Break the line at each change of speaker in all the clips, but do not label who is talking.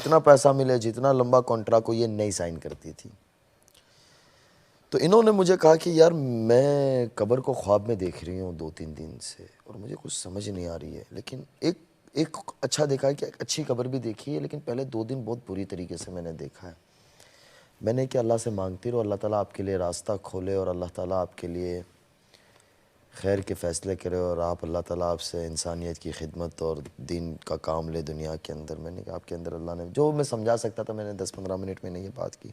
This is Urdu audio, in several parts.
جتنا پیسہ ملے، جتنا لمبا کانٹریکٹ ہو، یہ نہیں سائن کرتی تھی. تو انہوں نے مجھے کہا کہ یار میں قبر کو خواب میں دیکھ رہی ہوں 2-3 دن سے، اور مجھے کچھ سمجھ نہیں آ رہی ہے، لیکن ایک اچھا دیکھا ہے کہ ایک اچھی قبر بھی دیکھی ہے، لیکن پہلے 2 دن بہت بری طریقے سے میں نے دیکھا ہے. میں نے کہ اللہ سے مانگتی رہو، اللہ تعالیٰ آپ کے لیے راستہ کھولے اور اللہ تعالیٰ آپ کے لیے خیر کے فیصلے کرے، اور آپ اللہ تعالیٰ آپ سے انسانیت کی خدمت اور دین کا کام لے دنیا کے اندر. میں نے کہا آپ کے اندر اللہ نے جو میں سمجھا سکتا تھا، میں نے 10-15 منٹ میں نے یہ بات کی.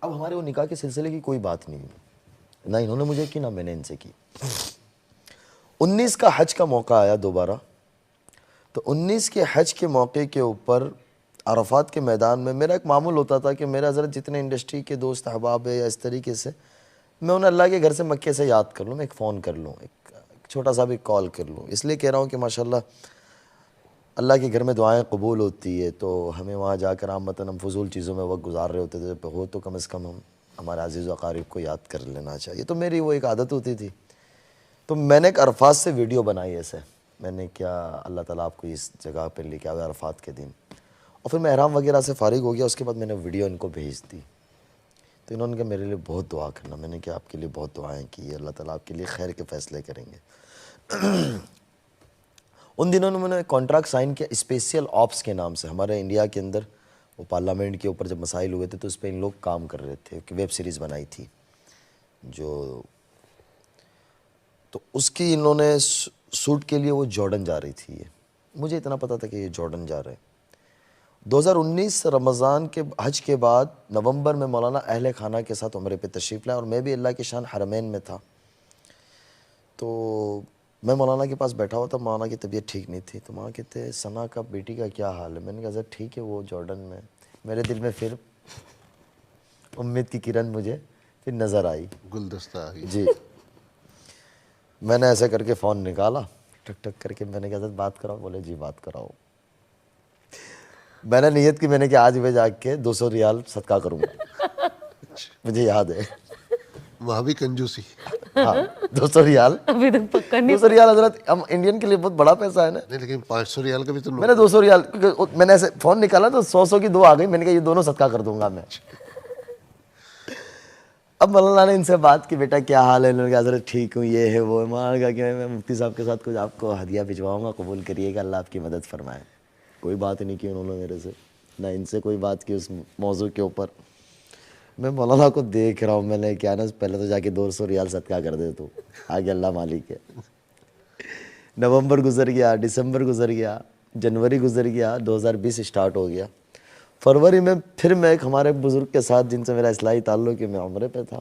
اب ہمارے وہ نکاح کے سلسلے کی کوئی بات نہیں ہوئی، نہ انہوں نے مجھے کی، نہ میں نے ان سے کی. 19 کا حج کا موقع آیا دوبارہ. تو 19 کے حج کے موقع کے اوپر عرفات کے میدان میں میرا ایک معمول ہوتا تھا کہ میرا حضرت جتنے انڈسٹری کے دوست احباب ہے یا اس طریقے سے، میں انہیں اللہ کے گھر سے مکے سے یاد کر لوں، میں ایک فون کر لوں، ایک چھوٹا سا بھی کال کر لوں. اس لیے کہہ رہا ہوں کہ ماشاءاللہ اللہ کے گھر میں دعائیں قبول ہوتی ہے، تو ہمیں وہاں جا کر عامتاً ہم فضول چیزوں میں وقت گزار رہے ہوتے تھے، جب ہو تو کم از کم ہم ہمارے عزیز و اقارب کو یاد کر لینا چاہیے. تو میری وہ ایک عادت ہوتی تھی. تو میں نے ایک عرفات سے ویڈیو بنائی ایسے، میں نے کیا اللہ تعالیٰ آپ کو اس جگہ پہ لے کے آئے عرفات کے دن، اور پھر میں احرام وغیرہ سے فارغ ہو گیا. اس کے بعد میں نے ویڈیو ان کو بھیج دی. تو انہوں نے کہا میرے لیے بہت دعا کرنا. میں نے کہا آپ کے لیے بہت دعائیں کی، اللہ تعالیٰ آپ کے لیے خیر کے فیصلے کریں گے. ان دنوں میں نے کانٹریکٹ سائن کیا اسپیشل آپس کے نام سے. ہمارے انڈیا کے اندر وہ پارلیمنٹ کے اوپر جب مسائل ہوئے تھے تو اس پہ ان لوگ کام کر رہے تھے، کہ ویب سیریز بنائی تھی جو، تو اس کی انہوں نے سوٹ کے لیے وہ جارڈن جا رہی تھی. یہ مجھے اتنا پتا تھا کہ یہ جارڈن جا رہے ہیں. 2019 رمضان کے حج کے بعد نومبر میں مولانا اہل خانہ کے ساتھ عمرے پہ تشریف لائے، اور میں بھی اللہ کے شان حرمین میں تھا. تو میں مولانا کے پاس بیٹھا ہوا تھا، مولانا کی طبیعت ٹھیک نہیں تھی. تو وہاں کہتے ثنا کا بیٹی کا کیا حال ہے؟ میں نے کہا حضرت ٹھیک ہے، وہ جارڈن میں. میرے دل میں پھر امید کی کرن مجھے پھر نظر آئی،
گلدستہ آئی.
جی. میں نے ایسے کر کے فون نکالا، ٹک ٹک کر کے. میں نے کہا حضرت بات کراؤ. بولے جی بات کراؤ. میں نے نیت کی، میں نے کہا آج میں جا کے 200 ریال صدقہ کروں گا. مجھے یاد ہے
وہاں بھی کنجوسی.
ہاں 200 ریال.
ابھی تک پکا نہیں.
200 ریال حضرت ہم انڈین کے لیے بہت بڑا پیسہ ہے نا.
نہیں لیکن 500 ریال کا بھی تو
میں نے 200 ریال، میں نے ایسے فون نکالا تو 100 کی 2 آ گئی. میں نے کہا یہ دونوں صدقہ کر دوں گا میں. اب مولانا نے ان سے بات کی، بیٹا کیا حال ہے؟ انہوں نے کہا حضرت ٹھیک ہوں، یہ ہے وہ ہے. میں نے کہا کہ میں مفتی صاحب کے ساتھ کچھ آپ کو ہدیہ بھجواؤں گا، قبول کریے گا، اللہ آپ کی مدد فرمائے. کوئی بات نہیں کی انہوں نے میرے سے، نہ ان سے کوئی بات کی اس موضوع کے اوپر. میں مولانا کو دیکھ رہا ہوں، میں نے کیا نا پہلے تو جا کے 200 ریال صدقہ کر دے تو آگے اللہ مالک ہے. نومبر گزر گیا، دسمبر گزر گیا، جنوری گزر گیا، 2020 اسٹارٹ ہو گیا. فروری میں پھر میں ایک ہمارے بزرگ کے ساتھ جن سے میرا اصلاحی تعلق ہے، میں عمرے پہ تھا.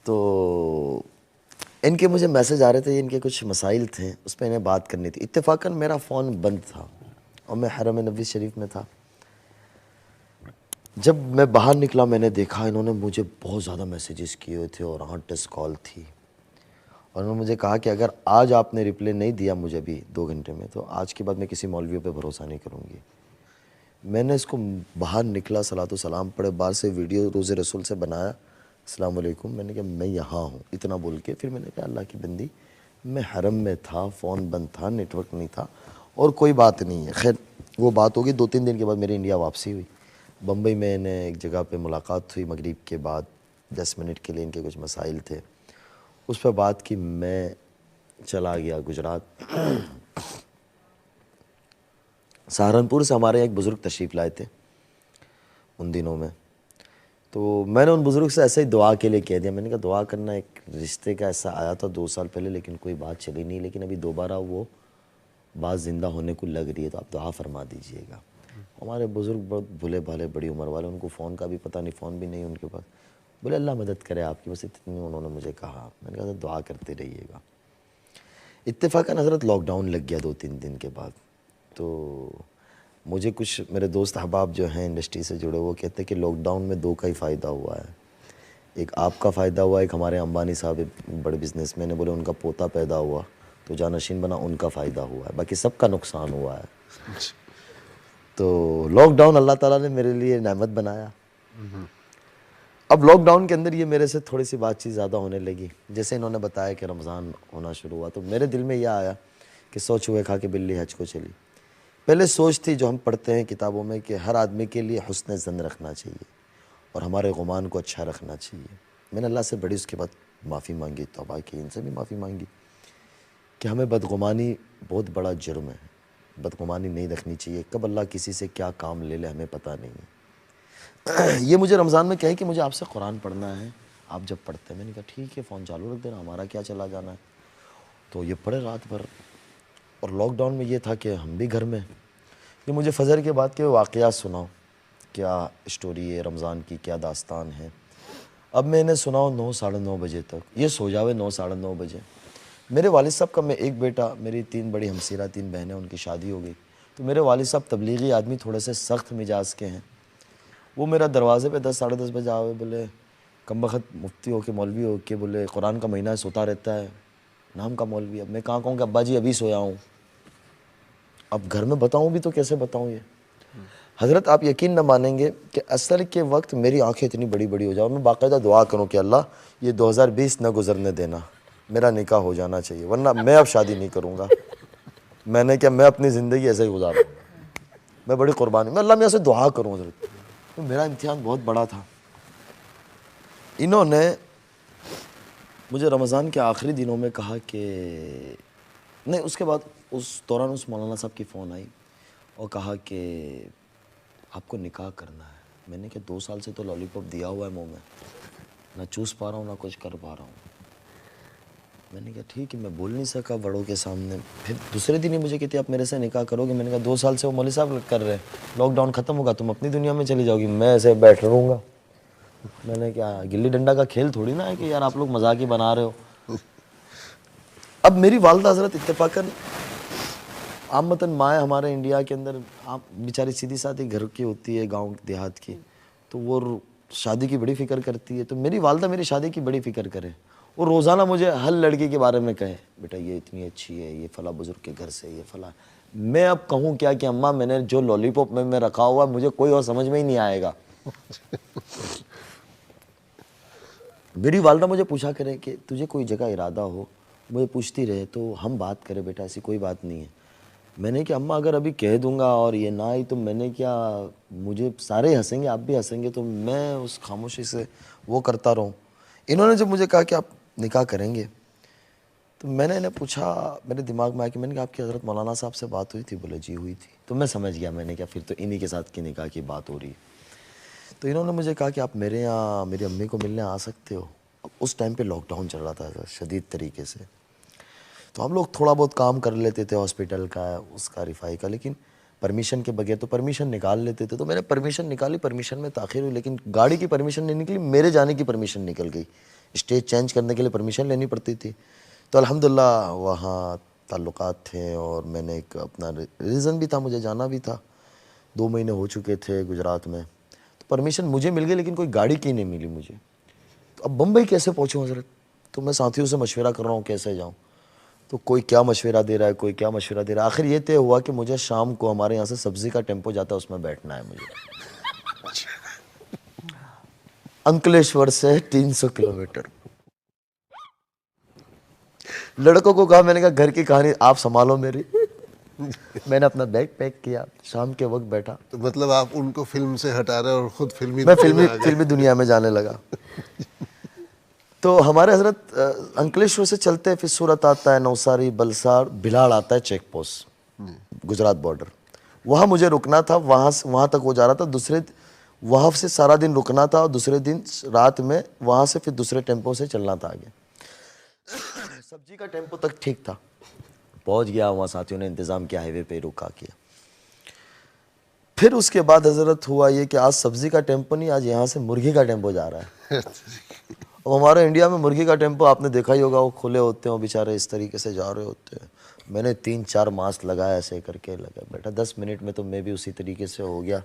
تو ان کے مجھے میسج آ رہے تھے، ان کے کچھ مسائل تھے، اس پہ انہیں بات کرنی تھی. اتفاقاً میرا فون بند تھا اور میں حرم نبوی شریف میں تھا. جب میں باہر نکلا میں نے دیکھا انہوں نے مجھے بہت زیادہ میسیجز کیے ہوئے تھے اور 8-10 کال تھی. اور انہوں نے مجھے کہا کہ اگر آج آپ نے رپلائی نہیں دیا مجھے بھی 2 گھنٹے میں، تو آج کے بعد میں کسی مولویوں پہ بھروسہ نہیں کروں گی. میں نے اس کو باہر نکلا، صلاۃ و سلام پڑھے، باہر سے ویڈیو روز رسول سے بنایا، السلام علیکم. میں نے کہا میں یہاں ہوں، اتنا بول کے پھر میں نے کہا اللہ کی بندی میں حرم میں تھا، فون بند تھا، نیٹ ورک نہیں تھا اور کوئی بات نہیں ہے. خیر وہ بات ہوگی. 2-3 دن کے بعد میری انڈیا واپسی ہوئی. بمبئی میں نے ایک جگہ پہ ملاقات ہوئی مغرب کے بعد، 10 منٹ کے لیے ان کے کچھ مسائل تھے، اس پہ بات کی. میں چلا گیا گجرات. سہارنپور سے ہمارے ایک بزرگ تشریف لائے تھے ان دنوں میں. تو میں نے ان بزرگ سے ایسے ہی دعا کے لیے کہہ دیا. میں نے کہا دعا کرنا، ایک رشتے کا ایسا آیا تھا 2 سال پہلے لیکن کوئی بات چلی نہیں، لیکن ابھی دوبارہ وہ بات زندہ ہونے کو لگ رہی ہے، تو آپ دعا فرما دیجئے گا. ہمارے بزرگ بہت بھولے بھالے بڑی عمر والے، ان کو فون کا بھی پتہ نہیں، فون بھی نہیں ان کے پاس. بولے اللہ مدد کرے آپ کی، بس اتنی انہوں نے مجھے کہا. میں نے کہا دعا کرتے رہیے گا. اتفاقاً حضرت لاک ڈاؤن لگ گیا 2-3 دن کے بعد. تو مجھے کچھ میرے دوست احباب جو ہیں انڈسٹری سے جڑے وہ کہتے ہیں کہ لاک ڈاؤن میں 2 کا ہی فائدہ ہوا ہے. ایک آپ کا فائدہ ہوا، ایک ہمارے امبانی صاحب بڑے بزنس مین ہیں، بولے ان کا پوتا پیدا ہوا تو جانشین بنا، ان کا فائدہ ہوا ہے، باقی سب کا نقصان ہوا ہے. تو لاک ڈاؤن اللہ تعالیٰ نے میرے لیے نعمت بنایا. اب لاک ڈاؤن کے اندر یہ میرے سے تھوڑی سی بات چیت زیادہ ہونے لگی. جیسے انہوں نے بتایا کہ رمضان ہونا شروع ہوا تو میرے دل میں یہ آیا کہ 100 چوہے کھا کے بلی حج کو چلی. پہلے سوچ تھی جو ہم پڑھتے ہیں کتابوں میں کہ ہر آدمی کے لیے حسن ظن رکھنا چاہیے اور ہمارے گمان کو اچھا رکھنا چاہیے. میں نے اللہ سے بڑی اس کے بعد معافی مانگی, توبہ کی, ان سے بھی معافی مانگی کہ ہمیں بدگمانی بہت بڑا جرم ہے, بدگمانی نہیں رکھنی چاہیے. کب اللہ کسی سے کیا کام لے لے ہمیں پتہ نہیں ہے. یہ مجھے رمضان میں کہیں کہ مجھے آپ سے قرآن پڑھنا ہے, آپ جب پڑھتے ہیں. میں نے کہا ٹھیک ہے, فون چالو رکھ دینا, ہمارا کیا چلا جانا ہے. تو یہ پڑھے رات بھر. اور لاک ڈاؤن میں یہ تھا کہ ہم بھی گھر میں. یہ مجھے فجر کے بعد کے واقعات سناؤ, کیا اسٹوری ہے رمضان کی, کیا داستان ہے. اب میں انہیں سناؤ 9 ساڑھے 9 بجے تک, یہ سو جاوے 9 ساڑھے 9 بجے. میرے والد صاحب کا میں ایک بیٹا, میری 3 بڑی ہمسیرہ 3 بہنیں, ان کی شادی ہو گئی. تو میرے والد صاحب تبلیغی آدمی, تھوڑے سے سخت مزاج کے ہیں. وہ میرا دروازے پہ 10 ساڑھے 10 بجے آوے, بولے کم بخت مفتی ہو کے مولوی ہو کے, بولے قرآن کا مہینہ ہے سوتا رہتا ہے, نام کا مولوی. اب میں کہاں کہوں کہ ابا جی ابھی سویا ہوں. اب گھر میں بتاؤں بھی تو کیسے بتاؤں یہ. حضرت آپ یقین نہ مانیں گے کہ اثر کے وقت میری آنکھیں اتنی بڑی بڑی ہو جاؤں, میں باقاعدہ دعا کروں کہ اللہ یہ 2020 نہ گزرنے دینا, میرا نکاح ہو جانا چاہیے, ورنہ میں اب شادی نہیں کروں گا. میں نے کیا, میں اپنی زندگی ایسے ہی گزاروں, میں بڑی قربانی, میں اللہ میاں سے دعا کروں حضرت. تو میرا امتحان بہت بڑا تھا. انہوں نے مجھے رمضان کے آخری دنوں میں کہا کہ نہیں, اس کے بعد اس دوران اس مولانا صاحب کی فون آئی اور کہا کہ آپ کو نکاح کرنا ہے. میں نے کہا 2 سال سے تو لالی پاپ دیا ہوا ہے منہ میں, نہ چوس پا رہا ہوں نہ کچھ کر پا رہا ہوں. میں نے کہا ٹھیک ہے, میں بول نہیں سکا بڑوں کے سامنے. پھر دوسرے دن ہی مجھے کہتے آپ میرے سے نکاح کرو گے. میں نے کہا 2 سال سے وہ مولوی صاحب کر رہے ہیں, لاک ڈاؤن ختم ہوگا تم اپنی دنیا میں چلی جاؤ گی, میں ایسے بیٹھ رہوں گا. میں نے کہا گلی ڈنڈا کا کھیل تھوڑی نا ہے کہ یار آپ لوگ مذاق ہی بنا رہے ہو. اب میری والدہ حضرت اتفاقاً عامتاً مائیں ہمارے انڈیا کے اندر بیچاری سیدھی سادھی گھر کی ہوتی ہے, گاؤں دیہات کی, تو وہ شادی کی بڑی فکر کرتی ہے. تو میری والدہ میری شادی کی بڑی فکر کرے, وہ روزانہ مجھے ہر لڑکی کے بارے میں کہے بیٹا یہ اتنی اچھی ہے, یہ فلاں بزرگ کے گھر سے, یہ فلاں. میں اب کہوں کیا کہ اماں میں نے جو لالی پاپ میں رکھا ہوا مجھے کوئی اور سمجھ میں ہی نہیں آئے گا. میری والدہ مجھے پوچھا کرے کہ تجھے کوئی جگہ ارادہ ہو, مجھے پوچھتی رہے تو ہم بات کریں بیٹا, ایسی کوئی بات نہیں ہے. میں نے کہا اماں اگر ابھی کہہ دوں گا اور یہ نہ آئی تو میں نے کیا, مجھے سارے ہنسیں گے, آپ بھی ہنسیں گے, تو میں اس خاموشی سے وہ کرتا رہوں. انہوں نے جب مجھے کہا کہ آپ نکاح کریں گے, تو میں نے انہیں پوچھا, میرے دماغ میں آیا کہ میں نے کہا آپ کی حضرت مولانا صاحب سے بات ہوئی تھی؟ بولے جی ہوئی تھی. تو میں سمجھ گیا, میں نے کہا پھر تو انہی کے ساتھ کی نکاح کی بات ہو رہی ہے. تو انہوں نے مجھے کہا کہ آپ میرے یہاں میری امی کو ملنے آ سکتے ہو. اس ٹائم پہ لاک ڈاؤن چل رہا تھا شدید طریقے سے, تو ہم لوگ تھوڑا بہت کام کر لیتے تھے ہاسپٹل کا, اس کا رفائی کا, لیکن پرمیشن کے بغیر تو پرمیشن نکال لیتے تھے. تو میں نے پرمیشن نکالی, پرمیشن میں تاخیر ہوئی, لیکن گاڑی کی پرمیشن نہیں نکلی, میرے جانے کی پرمیشن نکل گئی. اسٹیج چینج کرنے کے لیے پرمیشن لینی پڑتی تھی. تو الحمدللہ وہاں تعلقات تھے اور میں نے ایک اپنا ریزن بھی تھا, مجھے جانا بھی تھا. 2 مہینے ہو چکے تھے گجرات میں, تو پرمیشن مجھے مل گئی لیکن کوئی گاڑی کی نہیں ملی مجھے. تو اب بمبئی کیسے پہنچوں حضرت؟ تو میں ساتھیوں سے مشورہ کر رہا ہوں کیسے جاؤں. تو کوئی کیا مشورہ دے رہا ہے, کوئی کیا مشورہ دے رہا ہے. آخر یہ طے ہوا کہ مجھے شام کو ہمارے یہاں سے سبزی کا ٹیمپو جاتا ہے, اس میں بیٹھنا ہے مجھے. انکلیشور سے 300 کلومیٹر. لڑکوں کو کہا, میں نے کہا گھر کی کہانی آپ سنبھالو میری. میں نے اپنا بیگ پیک کیا, شام کے وقت بیٹھا.
تو مطلب آپ ان کو فلم سے ہٹا رہے اور خود فلمی
میں
دنیا میں آ گئے.
فلمی دنیا میں جانے لگا. تو ہمارے حضرت انکلیشور سے چلتے پھر صورت آتا ہے, نوساری, بلسار, بھلاڑ آتا ہے چیک پوسٹ, گجرات بارڈر. وہاں مجھے رکنا تھا, وہاں تک وہ جا رہا تھا. وہاں سے سارا دن رکنا تھا اور دوسرے دن رات میں وہاں سے پھر دوسرے ٹیمپو سے چلنا تھا آگے. سبزی کا ٹیمپو تک ٹھیک تھا, پہنچ گیا وہاں, ساتھیوں نے انتظام کیا, ہائی وے پہ رکا کیا. پھر اس کے بعد حضرت ہوا یہ کہ آج سبزی کا ٹیمپو نہیں, آج یہاں سے مرغی کا ٹیمپو جا رہا ہے. اب ہمارے انڈیا میں مرغی کا ٹیمپو آپ نے دیکھا ہی ہوگا, وہ کھلے ہوتے ہیں, وہ بیچارے اس طریقے سے جا رہے ہوتے ہیں. میں نے 3-4 ماسک لگایا, ایسے کر کے لگا بیٹا. 10 منٹ میں تو میں بھی اسی طریقے سے ہو گیا.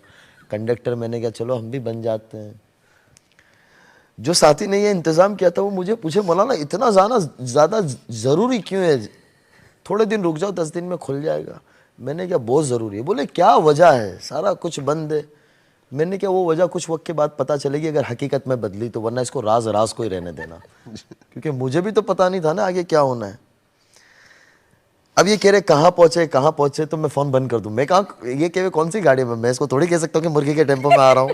کنڈکٹر میں نے کہا چلو ہم بھی بن جاتے ہیں. جو ساتھی نے یہ انتظام کیا تھا وہ مجھے پوچھے مولانا اتنا زیادہ ضروری کیوں ہے, تھوڑے دن رک جاؤ, 10 دن میں کھل جائے گا. میں نے کہا بہت ضروری ہے. بولے کیا وجہ ہے, سارا کچھ بند ہے. میں نے کہا وہ وجہ کچھ وقت کے بعد پتہ چلے گی اگر حقیقت میں بدلی تو, ورنہ اس کو راز کو ہی رہنے دینا, کیونکہ مجھے بھی تو پتہ نہیں تھا نا آگے کیا ہونا ہے. اب یہ کہہ رہے کہاں پہنچے تو میں فون بند کر دوں. میں کہا یہ کہ کون سی گاڑی میں اس کو تھوڑی کہہ سکتا ہوں کہ مرغی کے ٹیمپو میں آ رہا ہوں.